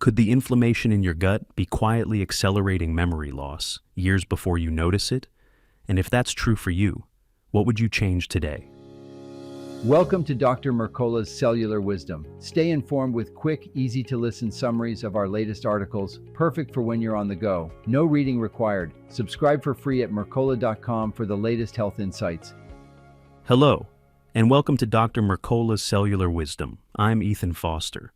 Could the inflammation in your gut be quietly accelerating memory loss years before you notice it? And if that's true for you, what would you change today? Welcome to Dr. Mercola's Cellular Wisdom. Stay informed with quick, easy-to-listen summaries of our latest articles, perfect for when you're on the go. No reading required. Subscribe for free at mercola.com for the latest health insights. Hello, and welcome to Dr. Mercola's Cellular Wisdom. I'm Ethan Foster.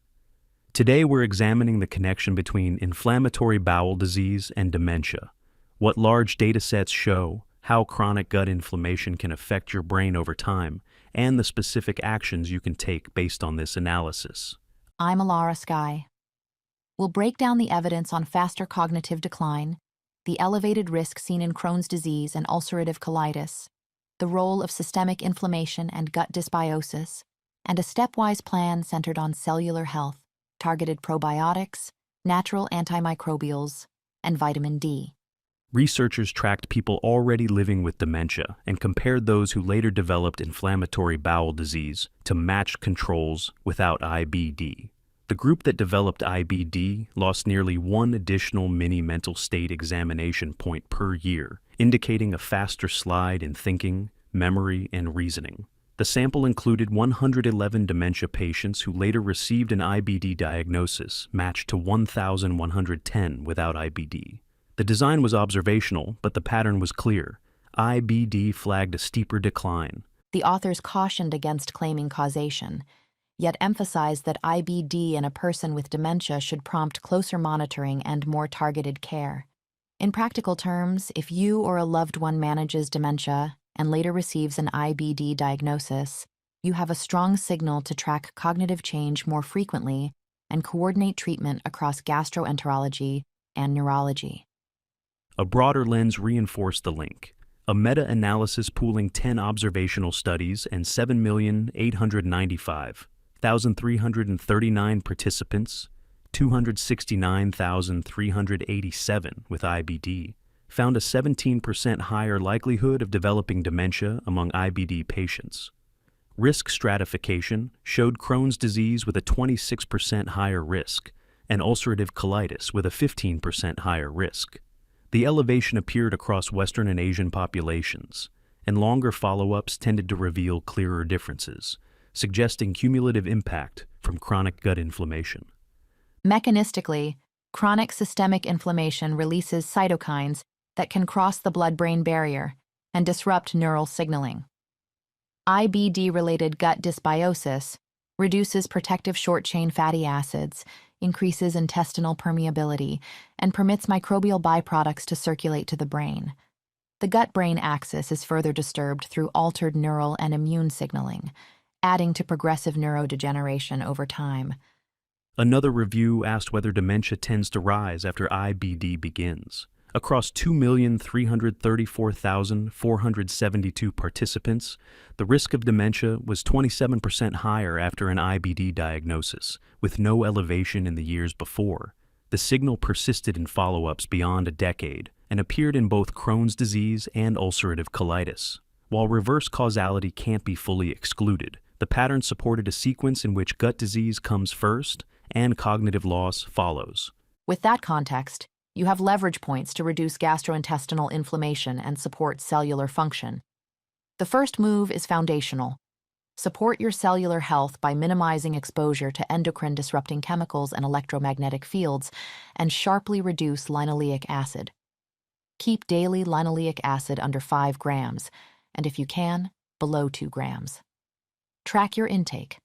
Today we're examining the connection between inflammatory bowel disease and dementia, what large data sets show, how chronic gut inflammation can affect your brain over time, and the specific actions you can take based on this analysis. I'm Alara Skye. We'll break down the evidence on faster cognitive decline, the elevated risk seen in Crohn's disease and ulcerative colitis, the role of systemic inflammation and gut dysbiosis, and a stepwise plan centered on cellular health, targeted probiotics, natural antimicrobials, and vitamin D. Researchers tracked people already living with dementia and compared those who later developed inflammatory bowel disease to matched controls without IBD. The group that developed IBD lost nearly one additional mini mental state examination point per year, indicating a faster slide in thinking, memory, and reasoning. The sample included 111 dementia patients who later received an IBD diagnosis, matched to 1,110 without IBD. The design was observational, but the pattern was clear. IBD flagged a steeper decline. The authors cautioned against claiming causation, yet emphasized that IBD in a person with dementia should prompt closer monitoring and more targeted care. In practical terms, if you or a loved one manages dementia and later receives an IBD diagnosis, you have a strong signal to track cognitive change more frequently and coordinate treatment across gastroenterology and neurology. A broader lens reinforced the link. A meta-analysis pooling 10 observational studies and 7,895,339 participants, 269,387 with IBD, found a 17% higher likelihood of developing dementia among IBD patients. Risk stratification showed Crohn's disease with a 26% higher risk and ulcerative colitis with a 15% higher risk. The elevation appeared across Western and Asian populations, and longer follow-ups tended to reveal clearer differences, suggesting cumulative impact from chronic gut inflammation. Mechanistically, chronic systemic inflammation releases cytokines that can cross the blood-brain barrier and disrupt neural signaling. IBD-related gut dysbiosis reduces protective short-chain fatty acids, increases intestinal permeability, and permits microbial byproducts to circulate to the brain. The gut-brain axis is further disturbed through altered neural and immune signaling, adding to progressive neurodegeneration over time. Another review asked whether dementia tends to rise after IBD begins. Across 2,334,472 participants, the risk of dementia was 27% higher after an IBD diagnosis, with no elevation in the years before. The signal persisted in follow-ups beyond a decade and appeared in both Crohn's disease and ulcerative colitis. While reverse causality can't be fully excluded, the pattern supported a sequence in which gut disease comes first and cognitive loss follows. With that context, you have leverage points to reduce gastrointestinal inflammation and support cellular function. The first move is foundational. Support your cellular health by minimizing exposure to endocrine-disrupting chemicals and electromagnetic fields, and sharply reduce linoleic acid. Keep daily linoleic acid under 5 grams, and if you can, below 2 grams. Track your intake.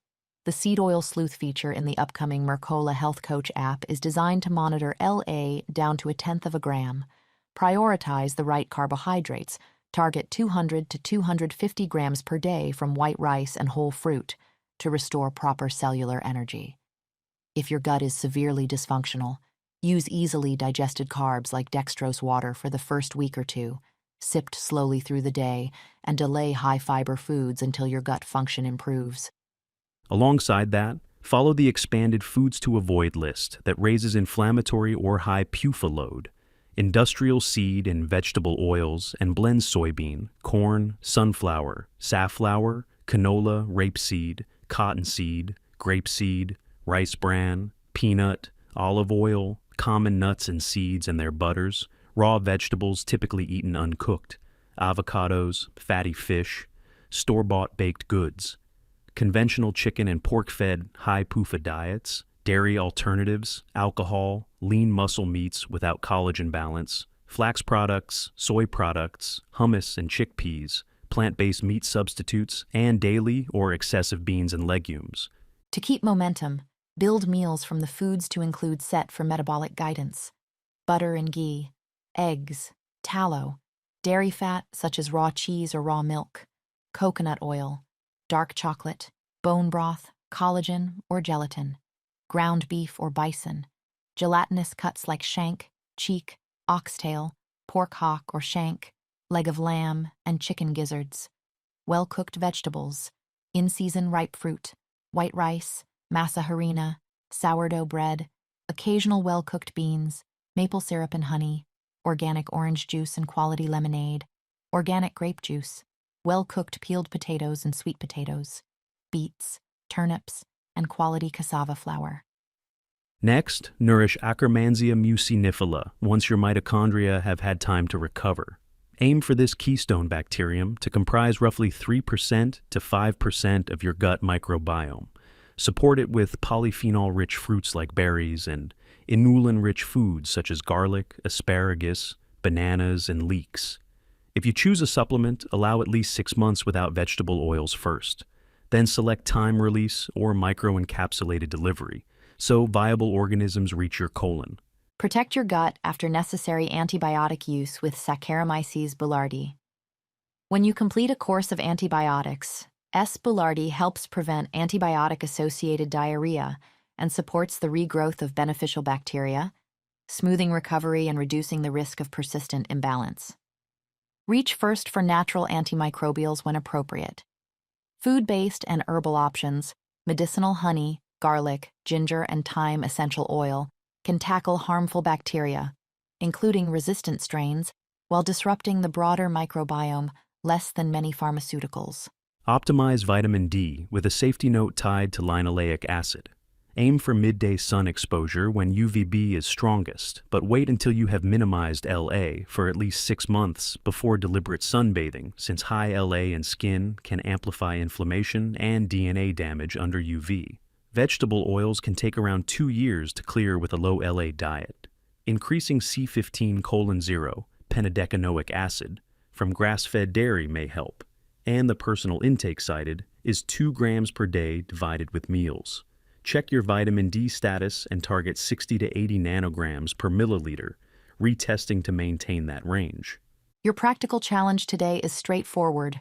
The seed oil sleuth feature in the upcoming Mercola Health Coach app is designed to monitor LA down to 1/10 of a gram. Prioritize the right carbohydrates. Target 200 to 250 grams per day from white rice and whole fruit to restore proper cellular energy. If your gut is severely dysfunctional, use easily digested carbs like dextrose water for the first week or two, sipped slowly through the day, and delay high-fiber foods until your gut function improves. Alongside that, follow the expanded foods to avoid list that raises inflammatory or high PUFA load. Industrial seed and vegetable oils and blends soybean, corn, sunflower, safflower, canola, rapeseed, cottonseed, grapeseed, rice bran, peanut, olive oil, common nuts and seeds and their butters, raw vegetables typically eaten uncooked, avocados, fatty fish, store-bought baked goods, conventional chicken and pork-fed high PUFA diets, dairy alternatives, alcohol, lean muscle meats without collagen balance, flax products, soy products, hummus and chickpeas, plant-based meat substitutes, and daily or excessive beans and legumes. To keep momentum, build meals from the foods to include set for metabolic guidance. Butter and ghee, eggs, tallow, dairy fat such as raw cheese or raw milk, coconut oil, dark chocolate, bone broth, collagen or gelatin, ground beef or bison, gelatinous cuts like shank, cheek, oxtail, pork hock or shank, leg of lamb, and chicken gizzards, well-cooked vegetables, in-season ripe fruit, white rice, masa harina, sourdough bread, occasional well-cooked beans, maple syrup and honey, organic orange juice and quality lemonade, organic grape juice, well-cooked peeled potatoes and sweet potatoes, beets, turnips, and quality cassava flour. Next, nourish Akkermansia mucinifera once your mitochondria have had time to recover. Aim for this keystone bacterium to comprise roughly 3% to 5% of your gut microbiome. Support it with polyphenol-rich fruits like berries and inulin-rich foods such as garlic, asparagus, bananas, and leeks. If you choose a supplement, allow at least 6 months without vegetable oils first. Then select time-release or microencapsulated delivery, so viable organisms reach your colon. Protect your gut after necessary antibiotic use with Saccharomyces boulardii. When you complete a course of antibiotics, S. boulardii helps prevent antibiotic-associated diarrhea and supports the regrowth of beneficial bacteria, smoothing recovery and reducing the risk of persistent imbalance. Reach first for natural antimicrobials when appropriate. Food-based and herbal options, medicinal honey, garlic, ginger, and thyme essential oil, can tackle harmful bacteria, including resistant strains, while disrupting the broader microbiome less than many pharmaceuticals. Optimize vitamin D with a safety note tied to linoleic acid. Aim for midday sun exposure when UVB is strongest, but wait until you have minimized LA for at least 6 months before deliberate sunbathing, since high LA in skin can amplify inflammation and DNA damage under UV. Vegetable oils can take around 2 years to clear with a low LA diet. Increasing C15:0, penadecanoic acid, from grass-fed dairy may help, and the personal intake cited is 2 grams per day divided with meals. Check your vitamin D status and target 60 to 80 nanograms per milliliter, retesting to maintain that range. Your practical challenge today is straightforward.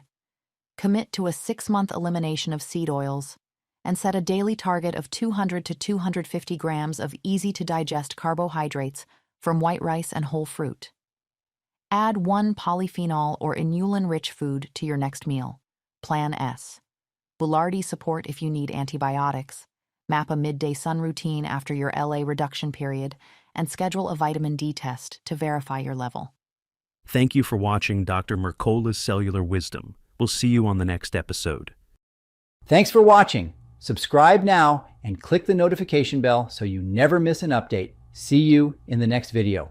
Commit to a 6-month elimination of seed oils and set a daily target of 200 to 250 grams of easy-to-digest carbohydrates from white rice and whole fruit. Add 1 polyphenol or inulin-rich food to your next meal. Plan S. Boulardii support if you need antibiotics. Map a midday sun routine after your LA reduction period, and schedule a vitamin D test to verify your level. Thank you for watching Dr. Mercola's Cellular Wisdom. We'll see you on the next episode. Thanks for watching. Subscribe now and click the notification bell so you never miss an update. See you in the next video.